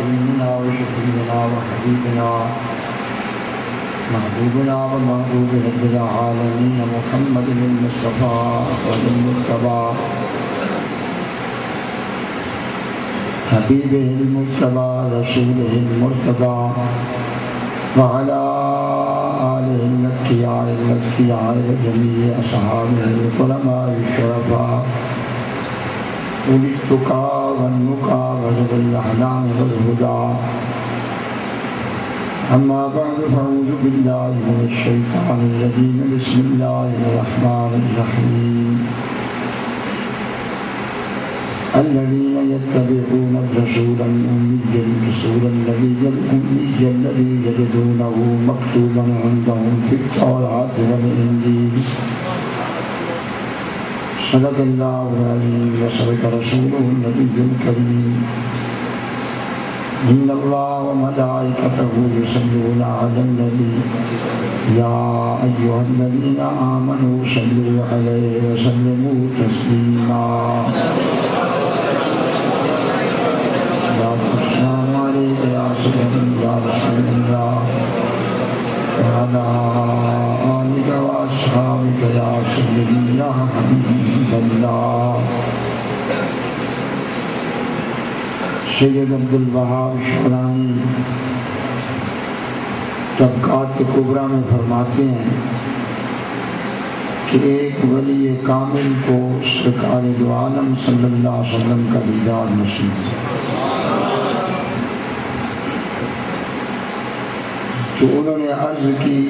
وكريمنا وشفيعنا وحبيبنا محبوبنا ومحبوب رب العالمين محمد المصطفى والمجتبى حبيبه المجتبى رسوله المرتضى وعلى آله الأتقياء الأتقياء وجميع أصحابه الكرماء الشرفاء أولي التقى والنقى وذوي الأحلام والهدى. أما بعد فأعوذ بالله من الشيطان الرجيم. بسم الله الرحمن الرحيم. الذين يتبعون الرسول النبي الأمي الذي يجدونه مكتوبا عندهم في التوراة والإنجيل. صدق الله العظيم وصدق رسوله النبي الكريم. إن الله وملائكته يصلون على النبي يا أيها الذين آمنوا صلوا عليه وسلموا تسليما. السلام عليك يا سيدي يا رسول الله وعلى آلك وأصحابك يا سيدي يا حبيب الله. سید عبدالوہاب شعرانی طبقات کبریٰ میں فرماتے ہیں کہ ایک ولی کامل کو سرکار دو عالم صلی اللہ علیہ وسلم کا دیدار نصیب ہے، تو انہوں نے عرض کی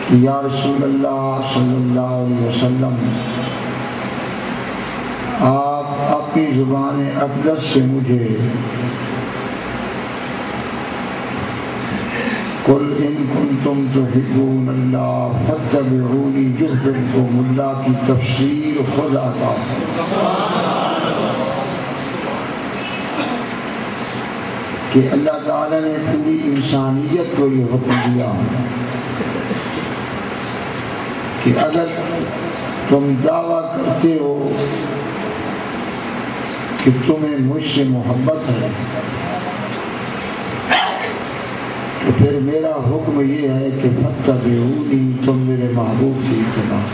کہ یا رسول اللہ صلی اللہ علیہ وسلم، آپ اپنی زبان اقدس سے مجھے قل ان کنتم تحبون اللہ فاتبعونی یحببکم اللہ کی تفسیر خود عطا کہ اللہ تعالی نے پوری انسانیت کو یہ حکم دیا کہ اگر تم دعویٰ کرتے ہو کہ تمہیں مجھ سے محبت ہے تو پھر میرا حکم یہ ہے کہ فاتبعونی، تم میرے محبوب کی اتباع.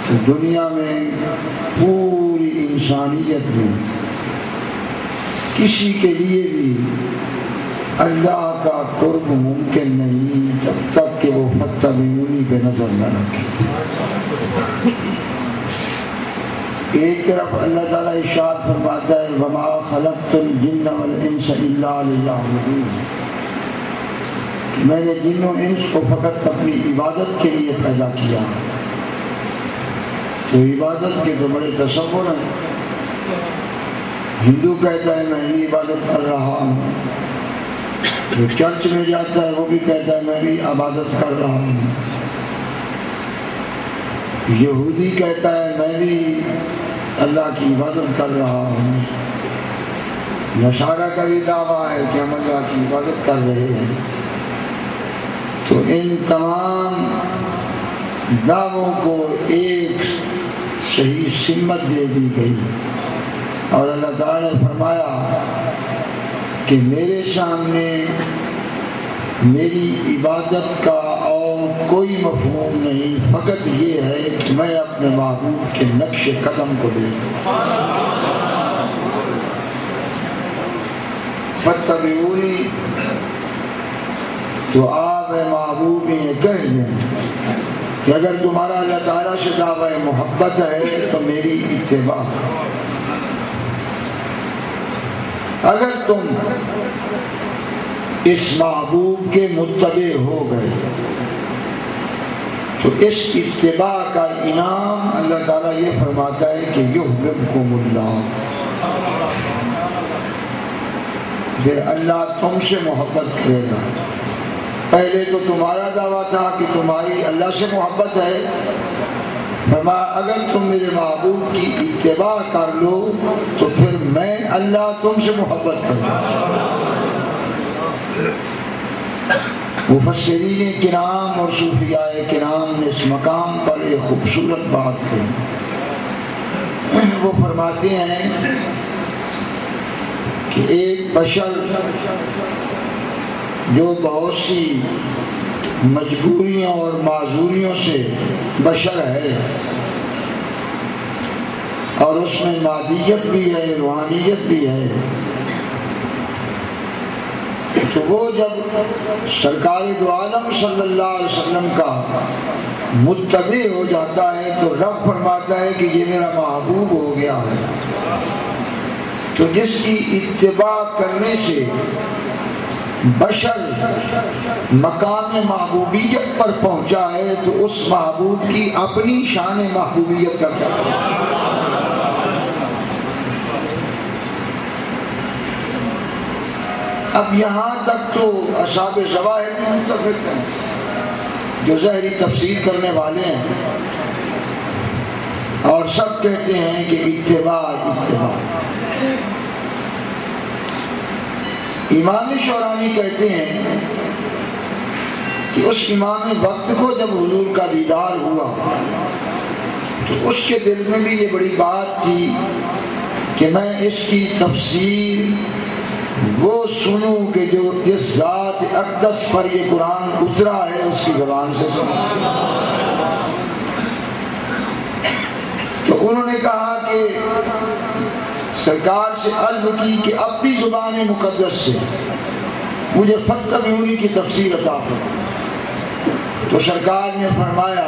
تو دنیا میں پوری انسانیت میں کسی کے لیے بھی اللہ کا قرب ممکن نہیں جب تک کہ وہ فاتبعونی پہ نظر نہ رکھے. ایک طرف اللہ تعالیٰ ارشاد فرماتا ہے وَمَا خَلَقْتُ الْجِنَّ وَالْإِنسَ إِلَّا لِيَعْبُدُونِ، میں نے جن و انس کو فقط اپنی عبادت کے لیے پیدا کیا. تو عبادت کے تو بڑے تصور ہیں. ہندو کہتا ہے میں بھی عبادت کر رہا ہوں، جو چرچ میں جاتا ہے وہ بھی کہتا ہے میں بھی عبادت کر رہا ہوں. یہودی کہتا ہے میں بھی اللہ کی عبادت کر رہا ہوں. نصارہ کا بھی دعویٰ ہے کہ ہم اللہ کی عبادت کر رہے ہیں. تو ان تمام دعووں کو ایک صحیح سمت دے دی گئی اور اللہ تعالیٰ نے فرمایا کہ میرے سامنے میری عبادت کا اور کوئی مفہوم نہیں، فقط یہ ہے کہ میں اپنے محبوب کے نقش قدم کو دیکھوں. فاتبعونی، تو آپ محبوب یہ کہہ دیں کہ اگر تمہارا اللہ تعالیٰ سے دعویٰ محبت ہے تو میری اتباع. اگر تم اس محبوب کے متبع ہو گئے تو اس اتباع کا انعام اللہ تعالیٰ یہ فرماتا ہے کہ یحببکم اللہ، پھر اللہ تم سے محبت کرے گا. پہلے تو تمہارا دعویٰ تھا کہ تمہاری اللہ سے محبت ہے، فرمایا اگر تم میرے محبوب کی اتباع کر لو تو پھر میں اللہ تم سے محبت کروں. مفسرین کرام اور صوفیاء کرام نے اس مقام پر ایک خوبصورت بات کہی. وہ فرماتے ہیں کہ ایک بشر جو بہت سی مجبوریوں اور معذوریوں سے بشر ہے اور اس میں مادیت بھی ہے روحانیت بھی ہے، تو وہ جب سرکار دو عالم صلی اللہ علیہ وسلم کا متبع ہو جاتا ہے تو رب فرماتا ہے کہ یہ میرا محبوب ہو گیا ہے۔ تو جس کی اتباع کرنے سے بشر مقام محبوبیت پر پہنچا ہے تو اس محبوب کی اپنی شان محبوبیت کرتا ہے۔ اب یہاں تک تو اصحاب ظواہر میں متفق ہیں، جو ظاہری تفسیر کرنے والے ہیں، اور سب کہتے ہیں کہ اتباع۔ امام شورانی کہتے ہیں کہ اس امام وقت کو جب حضور کا دیدار ہوا تو اس کے دل میں بھی یہ بڑی بات تھی کہ میں اس کی تفسیر وہ سنوں کہ جو جس ذات اقدس پر یہ قرآن اترا ہے اس کی زبان سے سنوں۔ تو انہوں نے کہا کہ سرکار سے عرض کی کہ اپنی زبان مقدس سے مجھے فتح بیوری کی تفسیر عطا کرو۔ تو سرکار نے فرمایا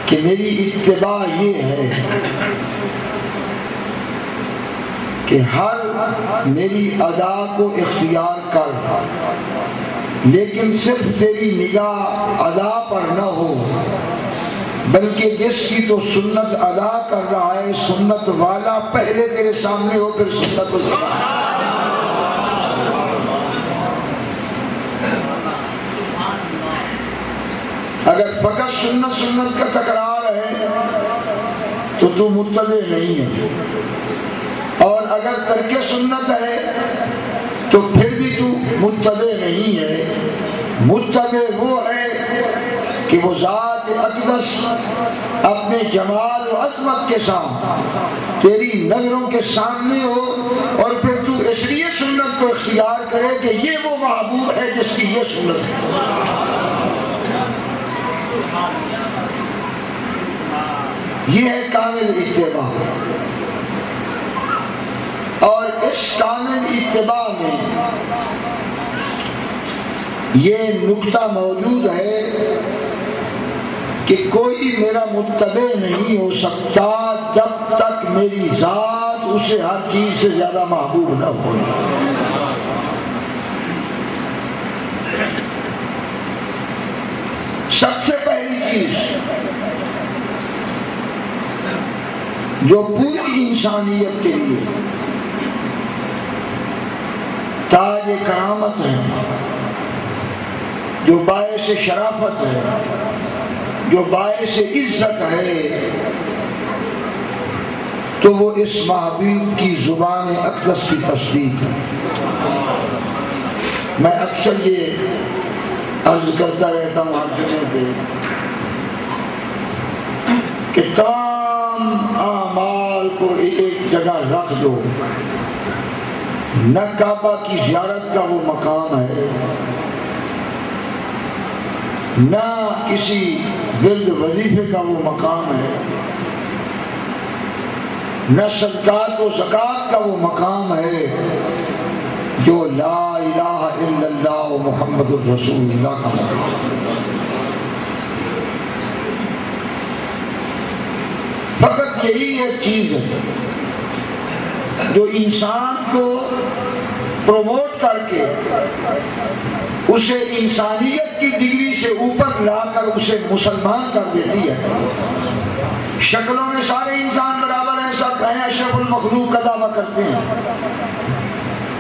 کہ میری اتباع یہ ہے کہ ہر میری ادا کو اختیار کر، لیکن صرف تیری نگاہ ادا پر نہ ہو، بلکہ جس کی تو سنت ادا کر رہا ہے سنت والا پہلے تیرے سامنے ہو پھر سنت کو سنا۔ اگر فقط سنت کا تکرار ہے تو تو متبع نہیں ہے، اور اگر ترک سنت ہے تو پھر بھی تو متبع نہیں ہے۔ متبع وہ ہے کہ وہ ذات اقدس اپنے جمال و عظمت کے ساتھ تیری نظروں کے سامنے ہو، اور پھر تو اس لیے سنت کو اختیار کرے کہ یہ وہ محبوب ہے جس کی یہ سنت ہے۔ یہ ہے کامل اتباع۔ اور اس کامل اتباع میں یہ نکتہ موجود ہے کہ کوئی میرا متبع نہیں ہو سکتا جب تک میری ذات اسے ہر چیز سے زیادہ محبوب نہ ہو۔ سب سے پہلی چیز جو پوری انسانیت کے لیے تاج کرامت ہے، جو باعث شرافت ہے، جو باعث عزت ہے، تو وہ اس محبوب کی زبان اقدس کی تصدیق ہے۔ میں اکثر یہ عرض کرتا رہتا ہوں ہر جگہ پہ کہ تمام اعمال کو ایک جگہ رکھ دو، نہ کعبہ کی زیارت کا وہ مقام ہے، نہ کسی ورد وظیفے کا وہ مقام ہے، نہ صدقات و زکوٰۃ کا وہ مقام ہے جو لا الہ الا اللہ محمد الرسول اللہ کا مقام ہے۔ فقط یہی ایک چیز ہے جو انسان کو پروموٹ کر کے اسے انسانیت کی ڈگری سے اوپر لا کر اسے مسلمان کر دیتی ہے۔ شکلوں میں سارے انسان برابر ہیں، سب ہیں اشرف المخلوق کا دعویٰ کرتے ہیں،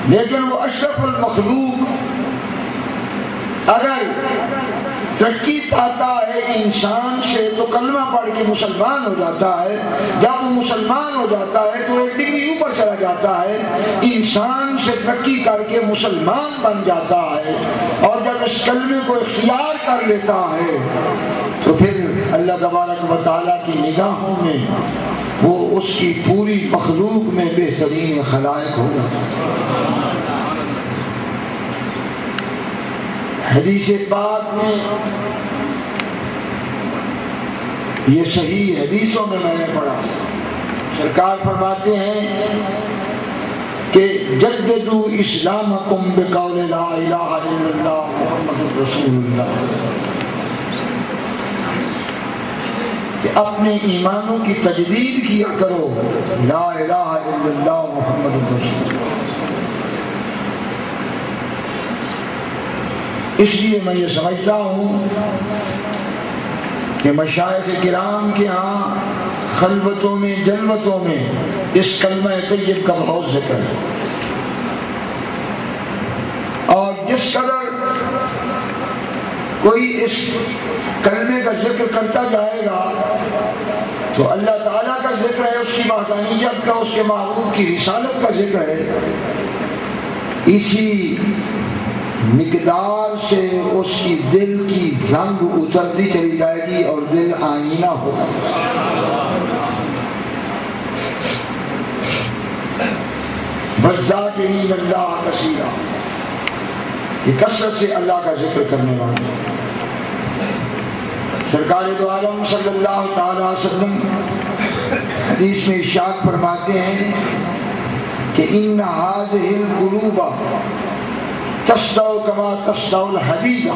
لیکن وہ اشرف المخلوق اگر ترقی پاتا ہے انسان سے تو کلمہ پڑھ کے مسلمان ہو جاتا ہے، جب وہ مسلمان ہو جاتا ہے تو ایک ڈگری اوپر چلا جاتا ہے، انسان سے ترقی کر کے مسلمان بن جاتا ہے، اور جب اس کلمے کو اختیار کر لیتا ہے تو پھر اللہ تبارک و تعالیٰ کی نگاہوں میں وہ اس کی پوری مخلوق میں بہترین خلائق ہوگا۔ حدیث پاک میں یہ صحیح حدیثوں میں نے پڑھا، سرکار فرماتے ہیں کہ جددوا اسلامکم بقول لا الہ الا اللہ محمد رسول اللہ، کہ اپنے ایمانوں کی تجدید کیا کرو، لا الہ الا اللہ محمد رسول اللہ۔ اس لیے میں یہ سمجھتا ہوں کہ مشائخ کرام کے ہاں خلوتوں میں جلوتوں میں اس کلمہ طیب کا بہت ذکر ہے، اور جس قدر کوئی اس کلمے کا ذکر کرتا جائے گا تو اللہ تعالیٰ کا ذکر ہے، اس کی وحدانیت کا، اس کے محبوب کی رسالت کا ذکر ہے، اسی مقدار سے اس کی دل کی زنگ اترتی چلی جائے گی اور دل آئینہ ہوگا۔ والذاکرین اللہ کثیرا، کہ کثرت سے اللہ کا ذکر کرنے والے۔ سرکار دو عالم صلی اللہ تعالی وسلم حدیث میں ارشاد فرماتے ہیں کہ ان هذه القلوب تصدع کما تصدع الحدید،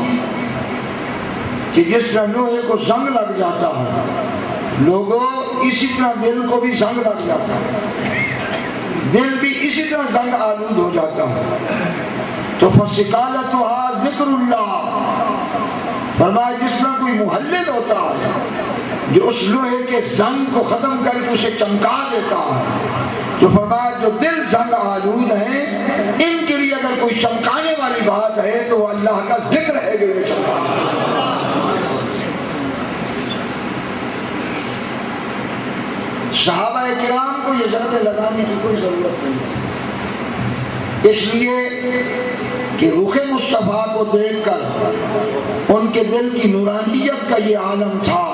کہ جس طرح لوہے کو زنگ لگ جاتا ہے لوگوں، اسی طرح دل کو بھی زنگ لگ جاتا ہے، دل بھی اسی طرح زنگ آلود ہو جاتا ہے۔ تو فَسِقَالَتُهَا ذِكْرُ اللَّهِ، فرمایا جس طرح کوئی محلل ہوتا ہے جو اس لوہے کے زنگ کو ختم کر کے اسے چمکا دیتا ہے، تو فرمایا جو دل زنگ آلود ہیں ان کے لیے اگر کوئی چمکانے والی بات ہے تو وہ اللہ کا ذکر ہے جو یہ چمکانا ہے۔ صحابہ کرام کو یہ ضربے لگانے کی کوئی ضرورت نہیں، اس لیے کہ رخ مصطفیٰ کو دیکھ کر ان کے دل کی نورانیت کا یہ عالم تھا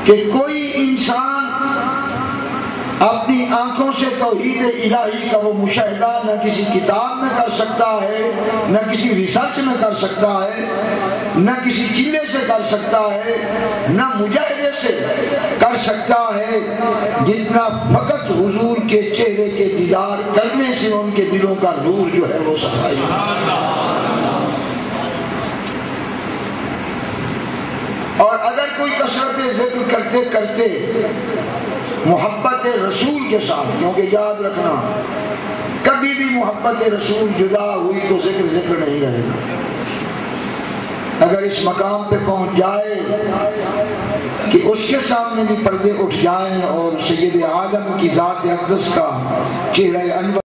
کہ کوئی انسان اپنی آنکھوں سے توحید الہی کا وہ مشاہدہ نہ کسی کتاب میں کر سکتا ہے، نہ کسی ریسرچ میں کر سکتا ہے، نہ کسی چیلے سے کر سکتا ہے، نہ مجاہدے سے کر سکتا ہے، جتنا فقط حضور کے چہرے کے دیدار کرنے سے ان کے دلوں کا نور جو ہے وہ صفائی۔ اور اگر کوئی کثرت ذکر کرتے کرتے محبت رسول کے ساتھ، کیونکہ یاد رکھنا کبھی بھی محبت رسول جدا ہوئی تو ذکر نہیں رہے گا۔ اگر اس مقام پہ پہنچ جائے کہ اس کے سامنے بھی پردے اٹھ جائیں اور سید عالم کی ذات اقدس کا چہرہ انور